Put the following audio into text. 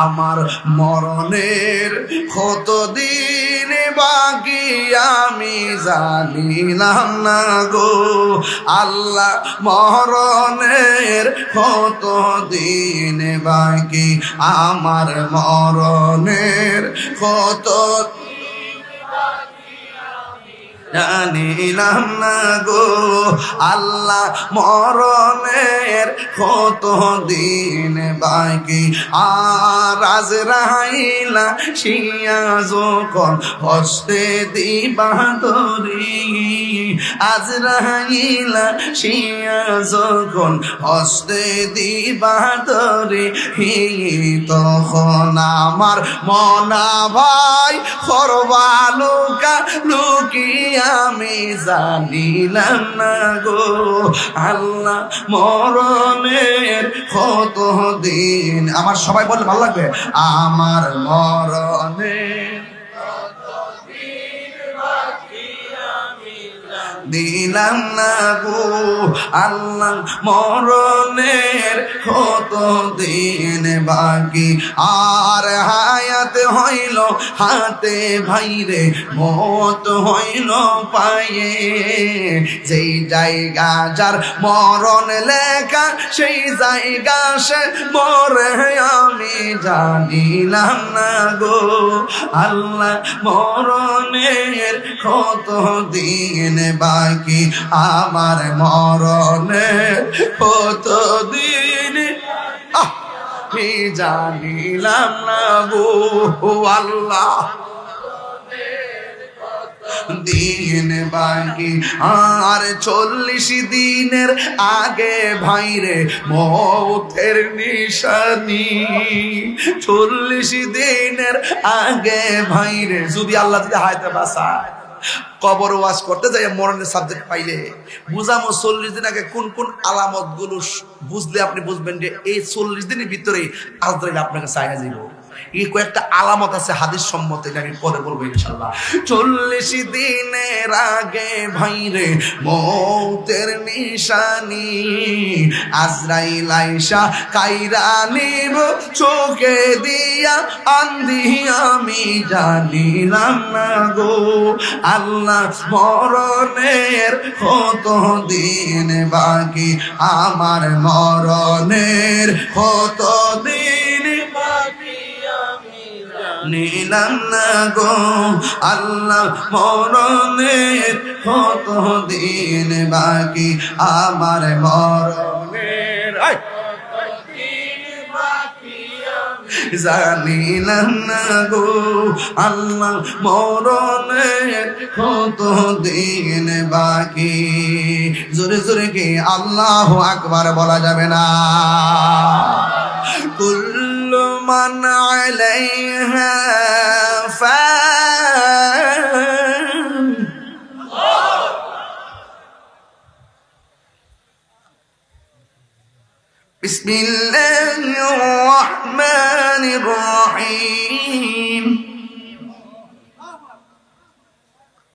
আমার মরণের কতদিন বাকি আমি জানিলাম না গো আল্লাহ, মরণের কতদিন বাকি আমার মরণের কত জানিলাম না গো আল্লাহ, মরণের কতদিন বাকি। আর আজরাইলা শিয়া যখন হস্তে দিবা তরি, আজরাইলা শিয়া যখন হস্তে দিবা তরি, তখন আমার মনা ভাই করবা লুকা লুকি আমি জানিলাম না গো আল্লাহ, মরণের কতদিন। আমার সবাই বললে ভালো লাগবে, আমার মরণের দিলাম না গো আল্লাহ, মরণের কতদিন বাকি। আর হায়াত হইল হাতে ভাইরে, মত হইল পায়ে, যেই জায়গা যার মরণ লেখা সেই জায়গা সে মরে আমি জানিলাম না গো আল্লাহ, মরণের কতদিন বাকি আমার মরণের কতদিন আমি জানিলাম না গো আল্লাহ, দিন বাকি। আর 40 দিনের আগে ভাইরে মৌতের নিশানি, 40 দিনের আগে ভাইরে যদি আল্লাহ যদি হায়াতে বাঁচায়, কবর ওয়াজ করতে যাই মরণের সাবজেক্ট পাইলে বুঝামো 40 দিন আগে কোন কোন আলামত গুলো বুঝলে আপনি বুঝবেন যে এই 40 দিনের ভিতরে আজরাইল আপনাকে চাইয়া যাইব। এই কয়েকটা আলামত আছে হাদিস সম্মত, এটা আমি পরে বলবো ইনশাআল্লাহ। 40 দিনের আগে ভাইরে মৌতের নিশানি, আজরাইল আইসা কাইরা নিব চোখে দিয়া আন্ধি আমি জানিলাম না গো আল্লাহ, মরণের কতদিন বাকি আমার মরণের কতদিন বাকি নিলাম না গো আল্লাহ, মরণের কতদিন বাকি আমার মরণের জানিলাম না গো আল্লাহ, মরণের কতদিন বাকি। জোরে জোরে কি আল্লাহু আকবার বলা যাবে না? কুল্লু মান আলাইহা ফান, বিসমিল্লাহির রহমানির রহিম।